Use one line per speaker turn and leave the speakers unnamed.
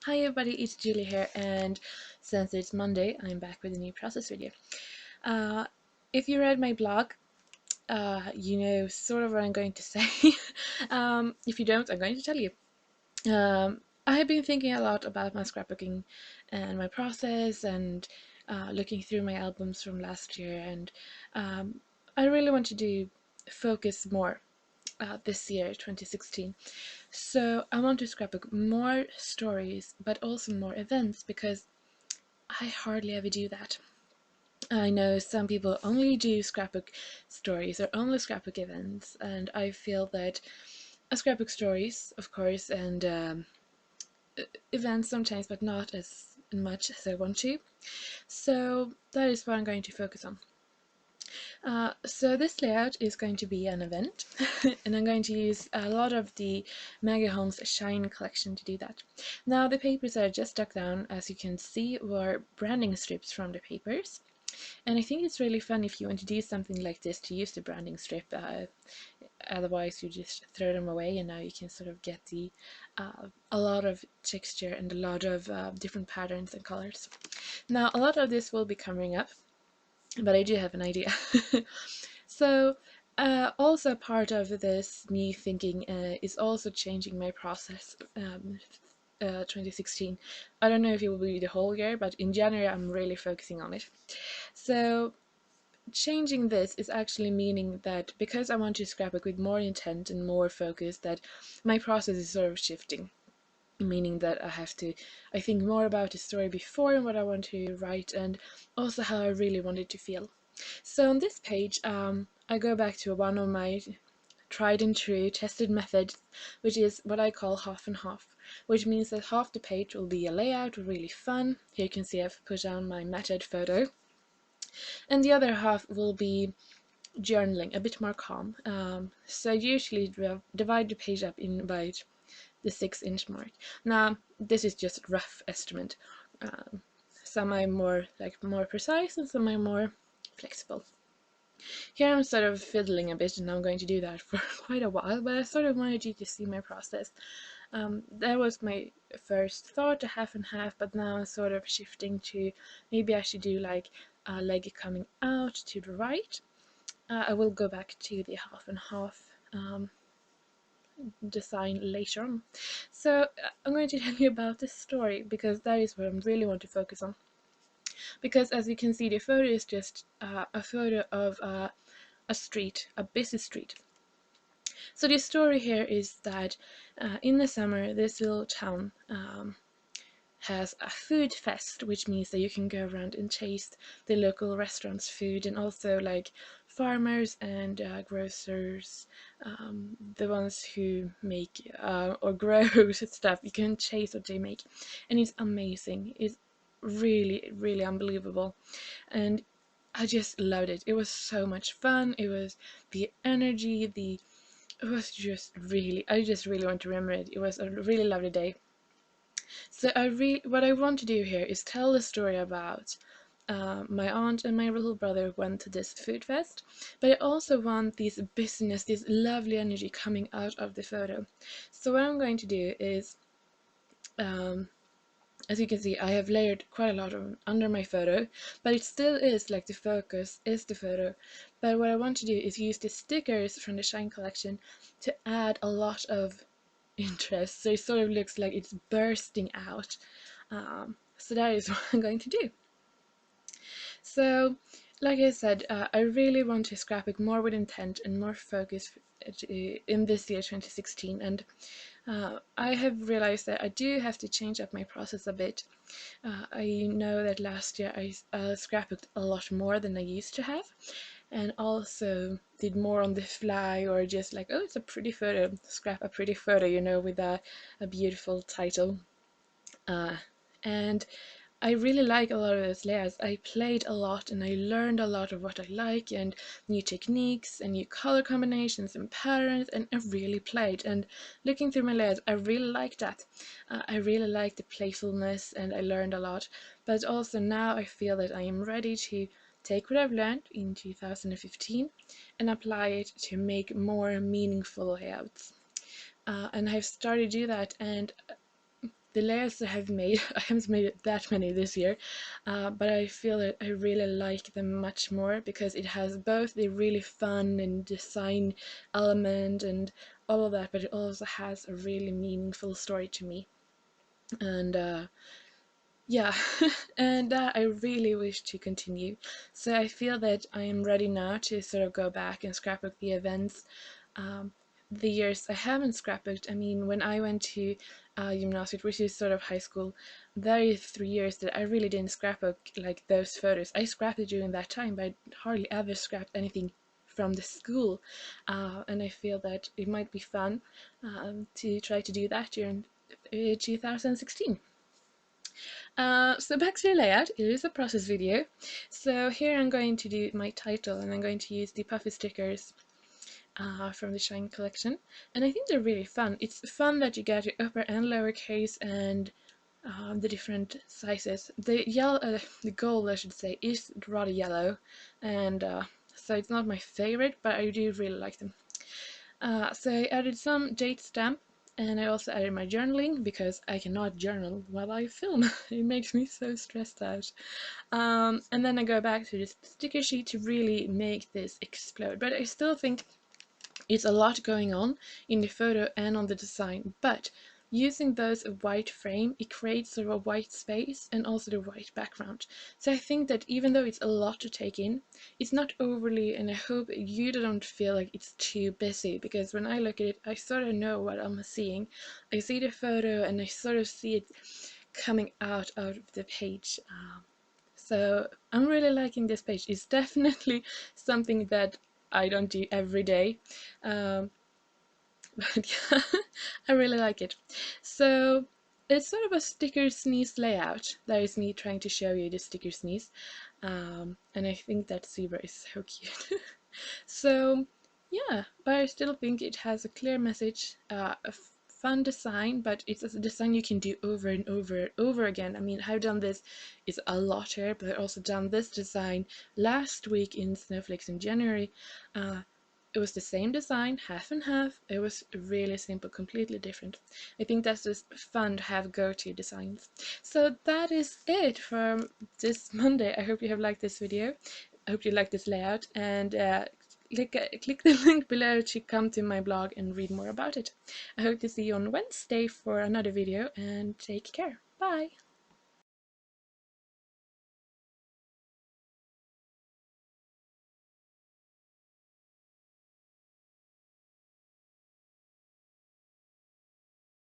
Hi everybody, it's Julie here, and since it's Monday, I'm back with a new process video. Uh, if you read my blog, you know sort of what I'm going to say. If you don't, I'm going to tell you. I have been thinking a lot about my scrapbooking and my process, and looking through my albums from last year, and I really want to focus more this year, 2016. So I want to scrapbook more stories, but also more events, because I hardly ever do that. I know some people only do scrapbook stories or only scrapbook events, and I feel that a scrapbook stories, of course, and events sometimes, but not as much as I want to. So that is what I'm going to focus on. So this layout is going to be an event, and I'm going to use a lot of the Maggie Holmes Shine collection to do that. Now the papers I just stuck down, as you can see, were branding strips from the papers. And I think it's really fun if you want to do something like this to use the branding strip. Otherwise you just throw them away, and now you can sort of get a lot of texture and a lot of different patterns and colors. Now a lot of this will be coming up, but I do have an idea. So also part of this me thinking is also changing my process. 2016. I don't know if it will be the whole year, but in January I'm really focusing on it. So changing this is actually meaning that because I want to scrapbook with more intent and more focus, that my process is sort of shifting, meaning that I think more about the story before and what I want to write, and also how I really want it to feel. So on this page, I go back to one of my tried and true tested methods, which is what I call half and half, which means that half the page will be a layout, really fun. Here you can see I've put down my method photo, and the other half will be journaling, a bit more calm. So I usually divide the page up in about the 6-inch mark. Now this is just a rough estimate. Some are more precise, and some are more flexible. Here I'm sort of fiddling a bit, and I'm going to do that for quite a while, but I sort of wanted you to see my process. That was my first thought, a half and half, but now I'm sort of shifting to maybe I should do like a leg coming out to the right. I will go back to the half and half design later on. So I'm going to tell you about this story, because that is what I really want to focus on. Because as you can see, the photo is just a photo of a street, a busy street. So the story here is that in the summer, this little town has a food fest, which means that you can go around and taste the local restaurants' food, and also like farmers and grocers, the ones who make or grow stuff. You can taste what they make, and it's amazing. It's really, really unbelievable, and I just loved it. It was so much fun. It was the energy, it was just really, I just really want to remember it. It was a really lovely day. So what I want to do here is tell the story about my aunt and my little brother went to this food fest, but I also want this business, this lovely energy coming out of the photo. So what I'm going to do is, um, as you can see, I have layered quite a lot under my photo, but it still is like the focus is the photo. But what I want to do is use the stickers from the Shine collection to add a lot of interest, so it sort of looks like it's bursting out. So that is what I'm going to do. So, like I said, I really want to scrapbook more with intent and more focus in this year 2016, and I have realized that I do have to change up my process a bit. I know that last year I scrapbooked a lot more than I used to have, and also did more on the fly, or just like, oh, it's a pretty photo, scrap a pretty photo, with a beautiful title. Uh, and I really like a lot of those layouts. I played a lot, and I learned a lot of what I like, and new techniques and new color combinations and patterns, and I really played. And looking through my layouts, I really like that. I really like the playfulness, and I learned a lot. But also now I feel that I am ready to take what I've learned in 2015 and apply it to make more meaningful layouts. And I've started to do that, and the layouts I have made, I haven't made that many this year, but I feel that I really like them much more because it has both the really fun and design element and all of that, but it also has a really meaningful story to me. And yeah, and that I really wish to continue. So I feel that I am ready now to sort of go back and scrapbook the events. Um, the years I haven't scrapbooked, I mean, when I went to gymnasiet, which is sort of high school, there is 3 years that I really didn't scrapbook like those photos. I scrapped it during that time, but I hardly ever scrapped anything from the school. And I feel that it might be fun to try to do that during 2016. So back to the layout, it is a process video. So here I'm going to do my title and I'm going to use the puffy stickers from the Shine collection. And I think they're really fun. It's fun that you get your upper and lower case and the different sizes. The yellow, the gold I should say, is rather yellow, and so it's not my favorite, but I do really like them. So I added some date stamp, and I also added my journaling because I cannot journal while I film. It makes me so stressed out. And then I go back to this sticker sheet to really make this explode. But I still think it's a lot going on in the photo and on the design, but using those white frame, it creates sort of a white space and also the white background. So I think that even though it's a lot to take in, it's not overly, and I hope you don't feel like it's too busy, because when I look at it, I sort of know what I'm seeing. I see the photo and I sort of see it coming out of the page. So I'm really liking this page. It's definitely something that I don't do every day. Um, but yeah, I really like it. So it's sort of a sticker sneeze layout. That is me trying to show you the sticker sneeze. And I think that zebra is so cute. So yeah, but I still think it has a clear message, a fun design, but it's a design you can do over and over and over again. I mean, I've done this is a lot here, but I've also done this design last week in Snowflakes in January. It was the same design, half and half. It was really simple, completely different. I think that's just fun to have go-to designs. So that is it for this Monday. I hope you have liked this video. I hope you like this layout, and click the link below to come to my blog and read more about it. I hope to see you on Wednesday for another video, and take care. Bye!